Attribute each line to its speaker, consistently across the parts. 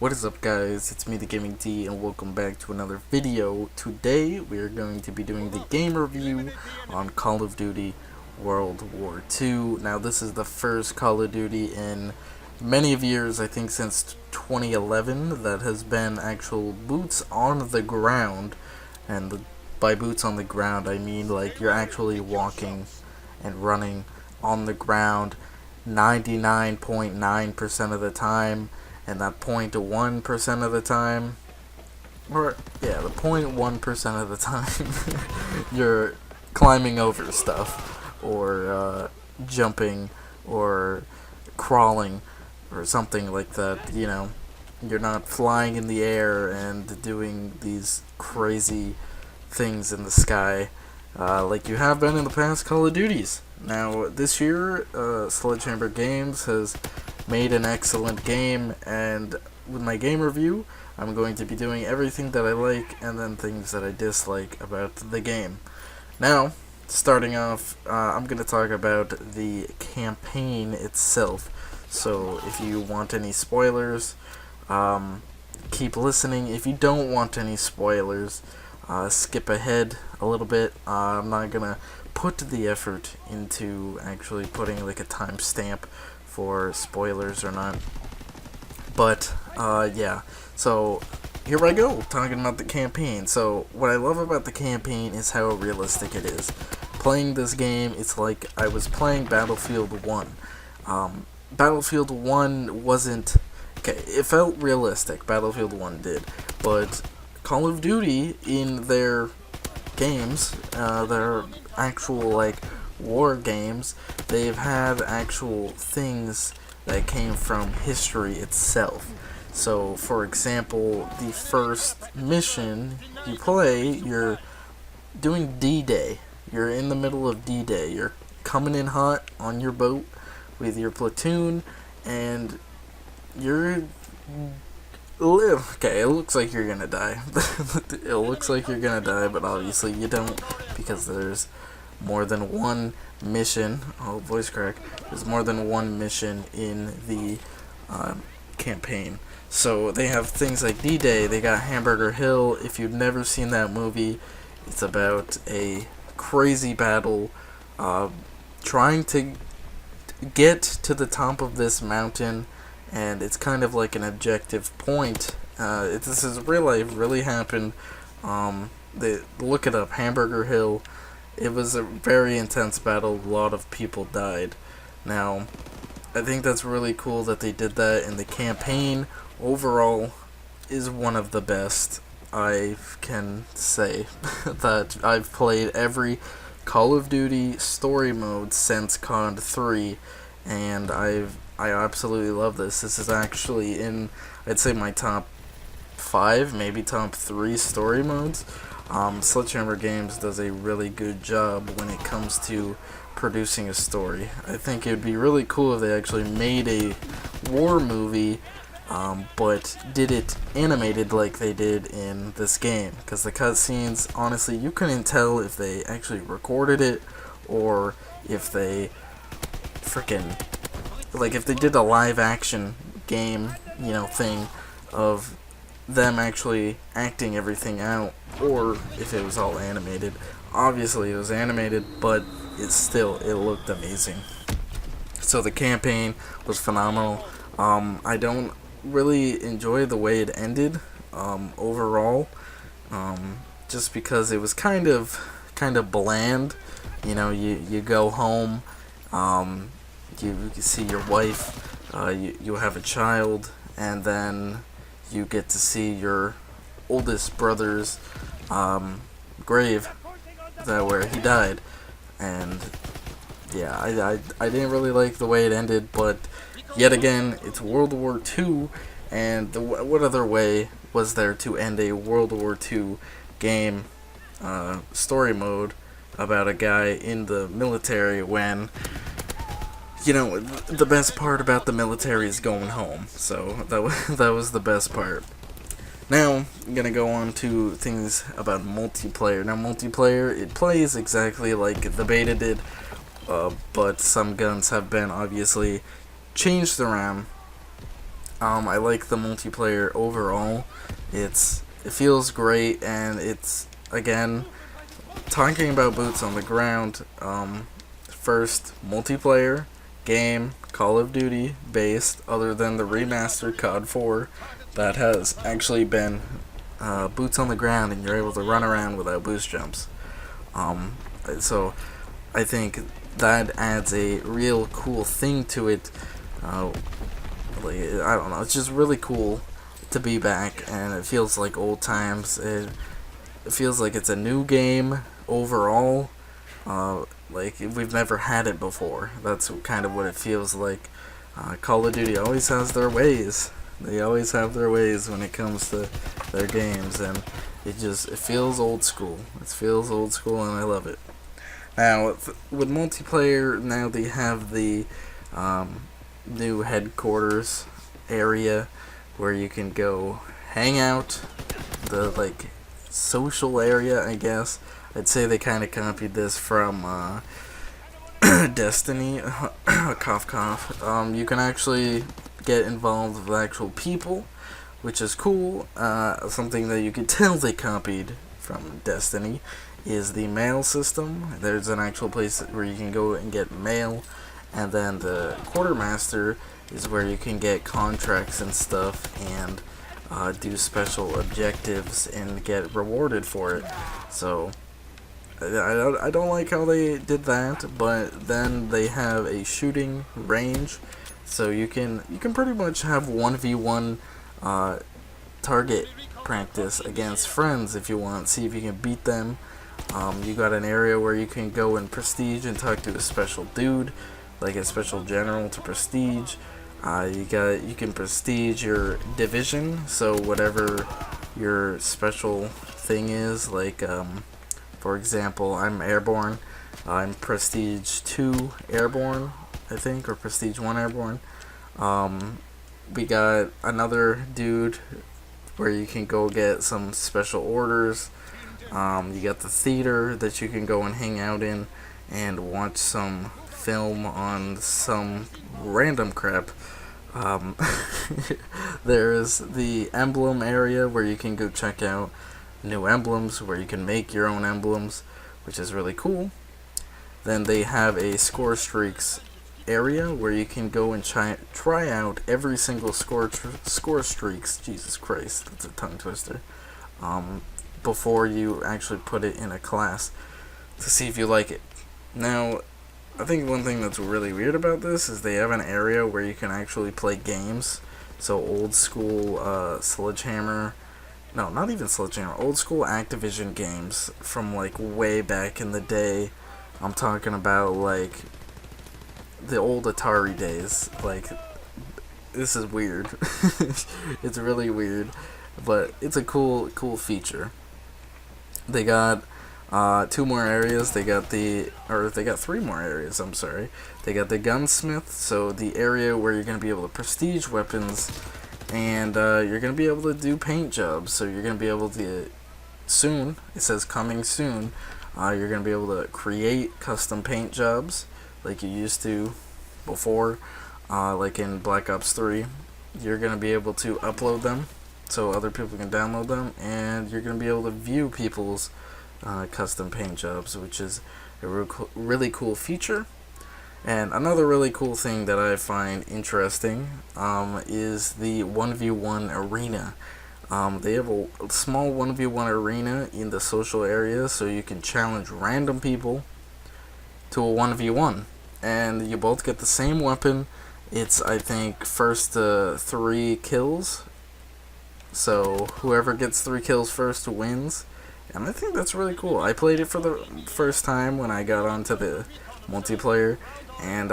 Speaker 1: What is up, guys? It's me, TheGamingD, and welcome back to another video. Today we are going to be doing the game review on Call of Duty World War II. Now this is the first Call of Duty in many of years, I think since 2011, that has been actual boots on the ground. And by boots on the ground I mean like you're actually walking and running on the ground 99.9% of the time. And that 0.1% of the time, or yeah, the 0.1% of the time, you're climbing over stuff, or jumping, or crawling, or something like that. You know, you're not flying in the air and doing these crazy things in the sky, like you have been in the past Call of Duties. Now, this year, Sledgehammer Games has made an excellent game, and with my game review, I'm going to be doing everything that I like and then things that I dislike about the game. Now, starting off, I'm going to talk about the campaign itself. So, if you want any spoilers, keep listening. If you don't want any spoilers, skip ahead a little bit. I'm not going to put the effort into actually putting like a timestamp for spoilers or not. But yeah, so here I go talking about the campaign. So what I love about the campaign is how realistic it is. Playing this game, it's like I was playing Battlefield 1. Battlefield 1 wasn't okay, it felt realistic. Battlefield 1 did, but Call of Duty in their games, their actual like war games, they've had actual things that came from history itself. So, for example, the first mission you play, you're doing D-Day. You're in the middle of D-Day. You're coming in hot on your boat with your platoon, and you're okay, it looks like you're gonna die. It looks like you're gonna die, but obviously you don't, because there's more than one mission. Oh, voice crack. There's more than one mission in the campaign. So they have things like D-Day. They got Hamburger Hill. If you've never seen that movie, it's about a crazy battle trying to get to the top of this mountain, and it's kind of like an objective point. This is real life, really happened. Look it up, Hamburger Hill. It was a very intense battle. A lot of people died. Now, I think that's really cool that they did that, and the campaign overall is one of the best. I can say that I've played every Call of Duty story mode since COD 3, and I absolutely love this. This is actually in, I'd say, my top 5, maybe top 3 story modes. Sledgehammer Games does a really good job when it comes to producing a story. I think it would be really cool if they actually made a war movie, but did it animated like they did in this game. Because the cutscenes, honestly, you couldn't tell if they actually recorded it or if they freaking, like, if they did a live action game, you know, thing of them actually acting everything out, or if it was all animated. Obviously it was animated, but it looked amazing. So the campaign was phenomenal. I don't really enjoy the way it ended overall, just because it was kind of bland. You know, you go home, you see your wife, you have a child, and then you get to see your oldest brother's grave, where he died. And yeah, I didn't really like the way it ended, but yet again, it's World War II, and what other way was there to end a World War II game story mode about a guy in the military when, you know, the best part about the military is going home. So that was the best part. Now, I'm going to go on to things about multiplayer. Now, multiplayer, it plays exactly like the beta did, but some guns have been obviously changed around. I like the multiplayer overall. It feels great, and it's, again, talking about boots on the ground. First multiplayer game, Call of Duty based, other than the remastered COD 4, that has actually been boots on the ground, and you're able to run around without boost jumps. So I think that adds a real cool thing to it. I don't know, it's just really cool to be back, and it feels like old times. It feels like it's a new game overall. Like we've never had it before. That's kind of what it feels like. Call of Duty always has their ways. They always have their ways when it comes to their games, and it feels old school. It feels old school, and I love it. Now with multiplayer, now they have the new headquarters area where you can go hang out. The like social area, I guess. I'd say they kind of copied this from Destiny. Cough cough. You can actually get involved with actual people, which is cool. Something that you could tell they copied from Destiny is the mail system. There's an actual place where you can go and get mail, and then the quartermaster is where you can get contracts and stuff, and do special objectives and get rewarded for it. So I don't like how they did that, but then they have a shooting range, so you can pretty much have 1v1 target practice against friends if you want. See if you can beat them. You got an area where you can go and prestige and talk to a special dude, like a special general to prestige. You can prestige your division, so whatever your special thing is, like for example, I'm airborne. I'm prestige 2 airborne, I think, or prestige 1 airborne. We got another dude where you can go get some special orders. You got the theater that you can go and hang out in and watch some film on some random crap. There's the emblem area where you can go check out new emblems, where you can make your own emblems, which is really cool. Then they have a score streaks area where you can go and try out every single score streaks. Jesus Christ, that's a tongue twister. Before you actually put it in a class to see if you like it. Now, I think one thing that's really weird about this is they have an area where you can actually play games. So old school Sledgehammer, no, not even Sledgehammer, old school Activision games from like way back in the day. I'm talking about like the old Atari days. Like, this is weird. It's really weird, but it's a cool feature. They got 2 more areas. They got 3 more areas, I'm sorry. They got the gunsmith, so the area where you're going to be able to prestige weapons, and you're going to be able to do paint jobs. So you're going to be able to, soon, it says coming soon, you're going to be able to create custom paint jobs like you used to before, like in Black Ops 3. You're going to be able to upload them so other people can download them, and you're going to be able to view people's custom paint jobs, which is a really cool feature. And another really cool thing that I find interesting is the 1v1 arena. They have a small 1v1 arena in the social area, so you can challenge random people to a 1v1, and you both get the same weapon. It's, I think, first to 3 kills, so whoever gets 3 kills first wins. And I think that's really cool. I played it for the first time when I got onto the multiplayer, and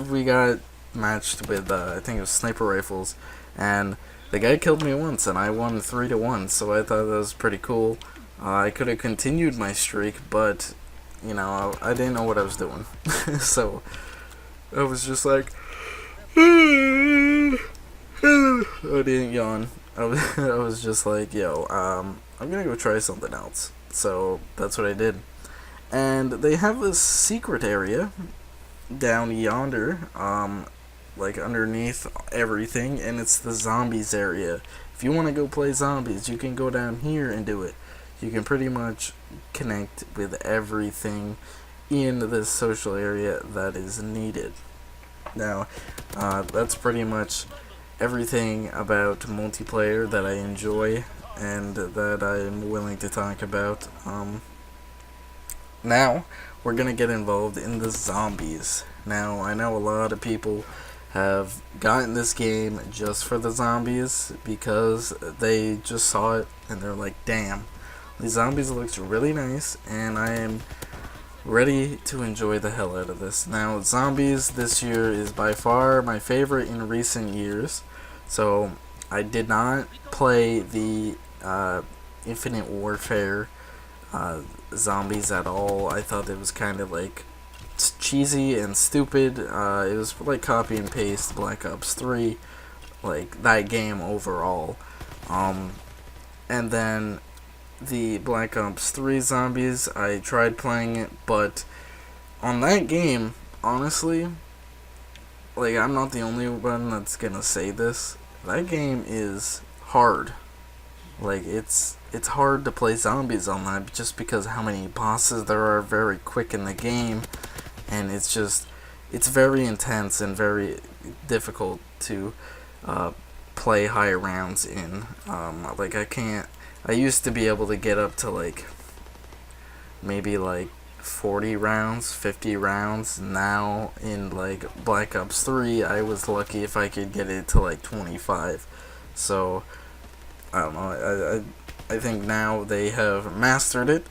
Speaker 1: we got matched with I think it was sniper rifles, and the guy killed me once, and I won 3-1. So I thought that was pretty cool. I could have continued my streak, but you know, I didn't know what I was doing. So I was just like, I didn't yawn. I was just like, yo, I'm gonna go try something else. So that's what I did. And they have this secret area down yonder. like underneath everything, and it's the zombies area. If you want to go play zombies, you can go down here and do it. You can pretty much connect with everything in this social area that is needed. Now, that's pretty much everything about multiplayer that I enjoy and that I am willing to talk about. Now, we're gonna get involved in the zombies. Now, I know a lot of people have gotten this game just for the zombies because they just saw it and they're like, damn, these zombies looks really nice, and I am ready to enjoy the hell out of this. Now, zombies this year is by far my favorite in recent years. So, I did not play the Infinite Warfare zombies at all. I thought it was kind of like cheesy and stupid. It was like copy and paste Black Ops 3, like that game overall. And then the Black Ops 3 zombies, I tried playing it, but on that game, honestly, like, I'm not the only one that's gonna say this. That game is hard. Like, it's hard to play zombies on that just because how many bosses there are very quick in the game, and it's very intense and very difficult to play high rounds in. Like, I used to be able to get up to like maybe like 40 rounds, 50 rounds. Now in like Black Ops 3, I was lucky if I could get it to like 25. So I don't know. I think now they have mastered it,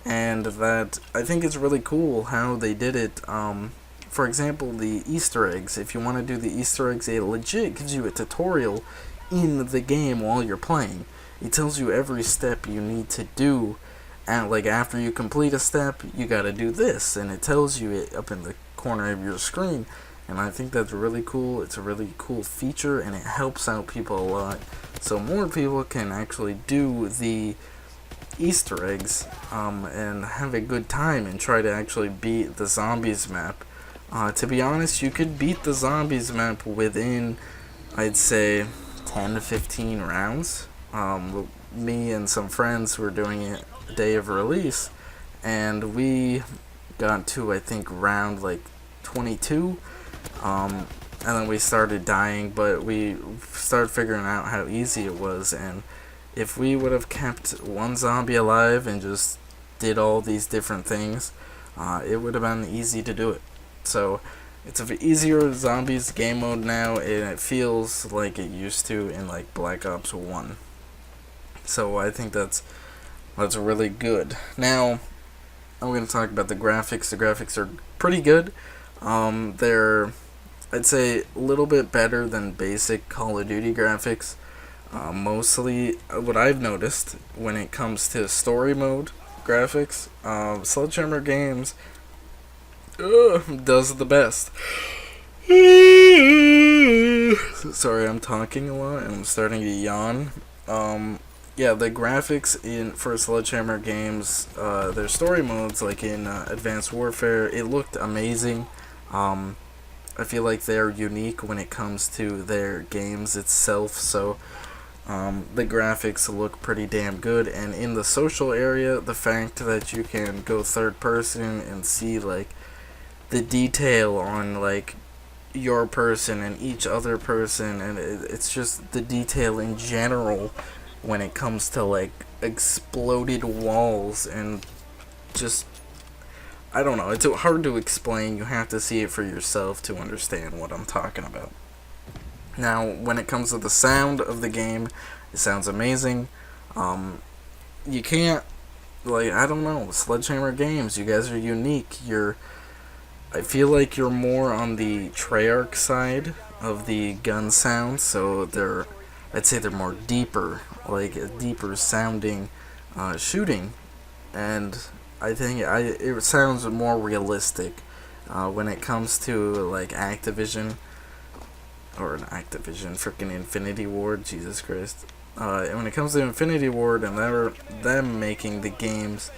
Speaker 1: and that I think it's really cool how they did it. For example, the Easter eggs. If you want to do the Easter eggs, it legit gives you a tutorial in the game while you're playing. It tells you every step you need to do, and like after you complete a step, you gotta do this, and it tells you it up in the corner of your screen. And I think that's really cool. It's a really cool feature, and it helps out people a lot. So more people can actually do the Easter eggs and have a good time and try to actually beat the zombies map. To be honest, you could beat the zombies map within, I'd say, 10 to 15 rounds. Me and some friends were doing it day of release, and we got to, I think, round like 22, and then we started dying, but we started figuring out how easy it was, and if we would have kept one zombie alive and just did all these different things, it would have been easy to do it. So it's an easier zombies game mode now, and it feels like it used to in like Black Ops 1. So I think that's really good. Now, I'm going to talk about the graphics. The graphics are pretty good. They're, I'd say, a little bit better than basic Call of Duty graphics. Mostly, what I've noticed when it comes to story mode graphics, Sledgehammer Games does the best. Sorry, I'm talking a lot and I'm starting to yawn. Yeah, the graphics for Sledgehammer Games, their story modes, like in Advanced Warfare, it looked amazing. I feel like they're unique when it comes to their games itself, so the graphics look pretty damn good. And in the social area, the fact that you can go third person and see like the detail on like your person and each other person, and it's just the detail in general when it comes to like exploded walls and just, I don't know, it's hard to explain. You have to see it for yourself to understand what I'm talking about. Now, when it comes to the sound of the game, it sounds amazing. You can't, like, I don't know, Sledgehammer Games, you guys are unique. I feel like you're more on the Treyarch side of the gun sound, so I'd say they're more deeper, like a deeper sounding shooting, and I think it sounds more realistic when it comes to like freaking Infinity Ward, Jesus Christ. When it comes to Infinity Ward and them making the games,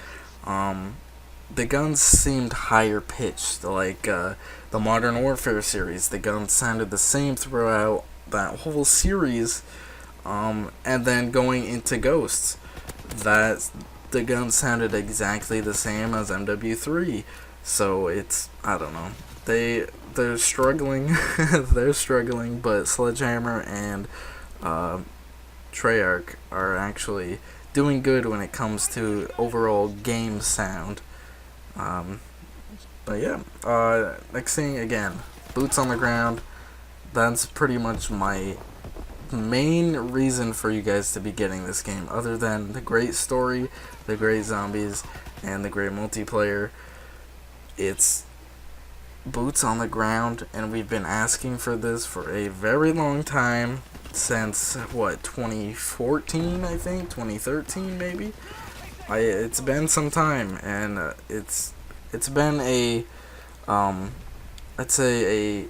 Speaker 1: the guns seemed higher pitched, like the Modern Warfare series. The guns sounded the same throughout that whole series, and then going into Ghosts, that the guns sounded exactly the same as MW3. So it's, I don't know. They're struggling. They're struggling, but Sledgehammer and Treyarch are actually doing good when it comes to overall game sound. But yeah, next thing again, boots on the ground. That's pretty much my main reason for you guys to be getting this game, other than the great story, the great zombies, and the great multiplayer. It's boots on the ground, and we've been asking for this for a very long time, since what, 2014, I think, 2013 maybe. It's been some time, and it's been a I'd say a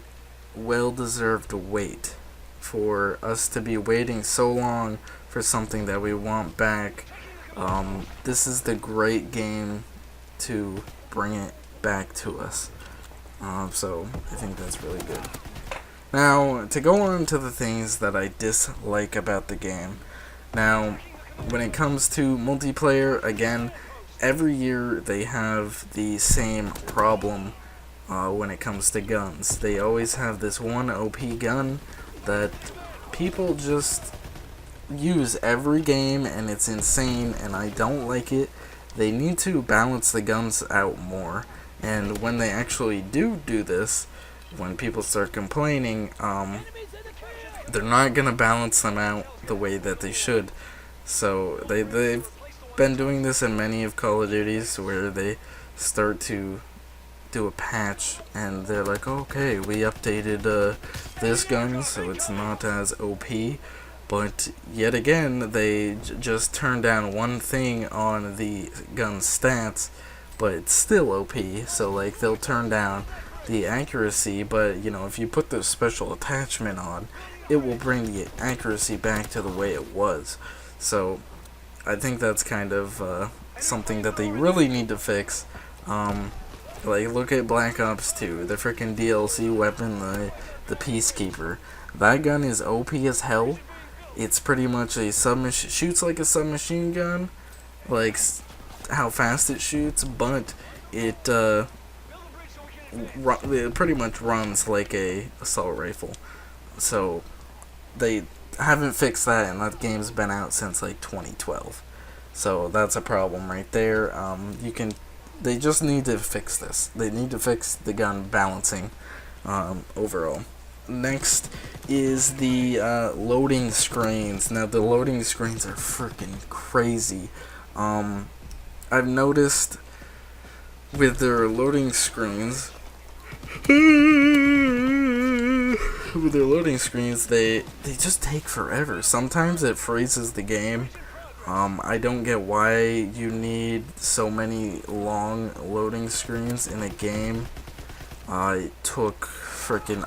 Speaker 1: well-deserved wait for us to be waiting so long for something that we want back. This is the great game to bring it back to us. So I think that's really good. Now, to go on to the things that I dislike about the game. Now, when it comes to multiplayer, again, every year they have the same problem when it comes to guns. They always have this one OP gun that people just use every game, and it's insane, and I don't like it. They need to balance the guns out more, and when they actually do this, when people start complaining, they're not gonna balance them out the way that they should. So they've been doing this in many of Call of Duties, where they start to do a patch and they're like, okay, we updated this gun so it's not as OP, but yet again they just turn down one thing on the gun stats, but it's still OP. So like, they'll turn down the accuracy, but you know, if you put the special attachment on, it will bring the accuracy back to the way it was. So I think that's kind of something that they really need to fix. Like, look at Black Ops 2, the freaking DLC weapon, the Peacekeeper. That gun is OP as hell. It's pretty much a shoots like a submachine gun, like how fast it shoots, but it pretty much runs like a assault rifle. So they haven't fixed that, and that game's been out since like 2012. So that's a problem right there. They just need to fix this. They need to fix the gun balancing overall. Next is the loading screens. Now, the loading screens are freaking crazy. I've noticed with their loading screens, they just take forever. Sometimes it freezes the game. I don't get why you need so many long loading screens in a game. It took freaking...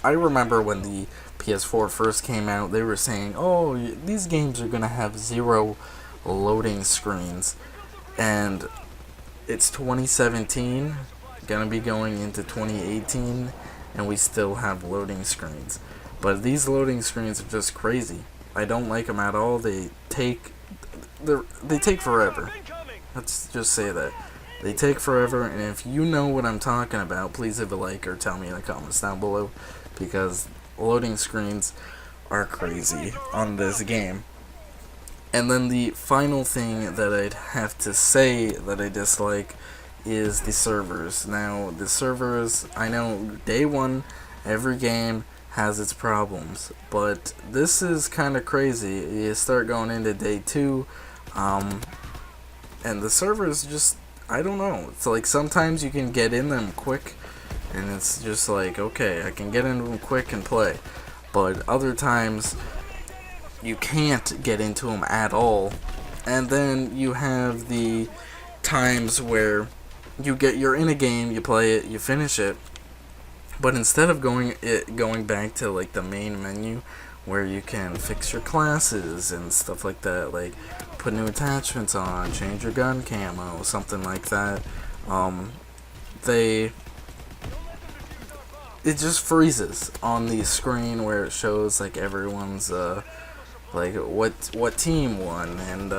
Speaker 1: I remember when the PS4 first came out, they were saying, oh, these games are gonna have 0 loading screens. And it's 2017, gonna be going into 2018, and we still have loading screens. But these loading screens are just crazy. I don't like them at all. They take forever. Let's just say that. They take forever, and if you know what I'm talking about, please leave a like or tell me in the comments down below, because loading screens are crazy on this game. And then the final thing that I'd have to say that I dislike is the servers. Now, the servers, I know day one, every game has its problems, but this is kind of crazy. You start going into day 2, and the servers just, I don't know, it's like sometimes you can get in them quick, and it's just like, okay, I can get into them quick and play, but other times you can't get into them at all. And then you have the times where you're in a game, you play it, you finish it, but instead of going back to like the main menu where you can fix your classes and stuff like that, like put new attachments on, change your gun camo, something like that, They it just freezes on the screen where it shows like everyone's like what team won and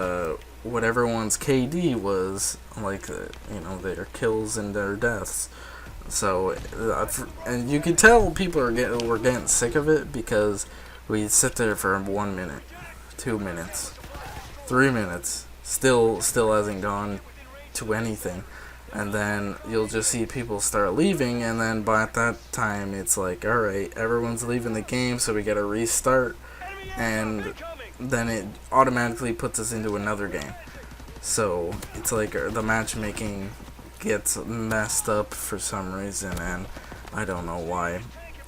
Speaker 1: what everyone's KD was, like their kills and their deaths. So and you could tell people were getting sick of it because we sit there for 1 minute, 2 minutes, 3 minutes, still hasn't gone to anything. And then you'll just see people start leaving, and then by that time it's like, alright, everyone's leaving the game, so we gotta restart, and then it automatically puts us into another game. So it's like the matchmaking gets messed up for some reason, and I don't know why.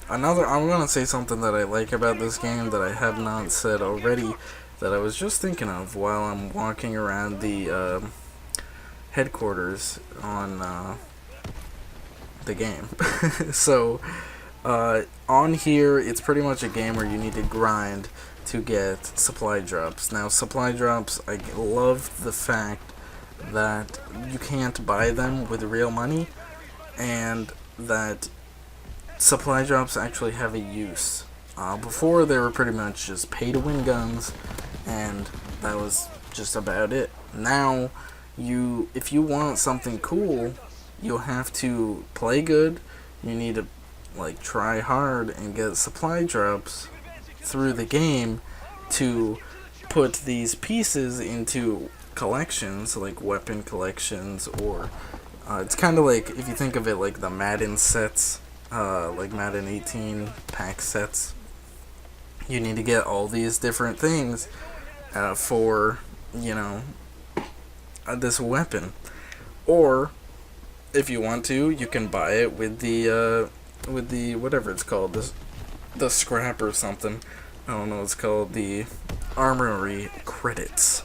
Speaker 1: I'm gonna say something that I like about this game that I have not said already, that I was just thinking of while I'm walking around the headquarters on the game. So on here, it's pretty much a game where you need to grind to get supply drops. Now, supply drops, I love the fact that you can't buy them with real money, and that supply drops actually have a use. Before, they were pretty much just pay-to-win guns, and that was just about it. Now, if you want something cool, you'll have to play good. You need to like try hard and get supply drops through the game to put these pieces into collections, like weapon collections, or it's kind of like, if you think of it like the Madden sets, like Madden 18 pack sets. You need to get all these different things for this weapon. Or if you want to, you can buy it with the whatever it's called, the scrap or something. I don't know what it's called, the armory credits.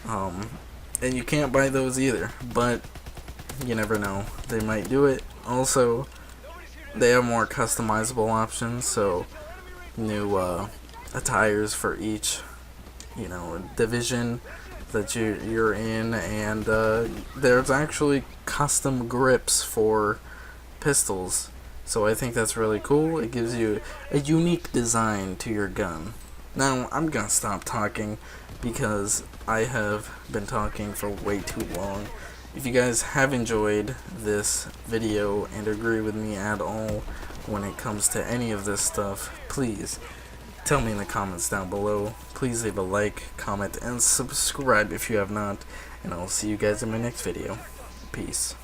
Speaker 1: And you can't buy those either, but you never know, they might do it. Also, they have more customizable options, so new attires for each division that you're in, and there's actually custom grips for pistols, so I think that's really cool. It gives you a unique design to your gun. Now I'm gonna stop talking because I have been talking for way too long. If you guys have enjoyed this video and agree with me at all when it comes to any of this stuff, please tell me in the comments down below. Please leave a like, comment, and subscribe if you have not. And I'll see you guys in my next video. Peace.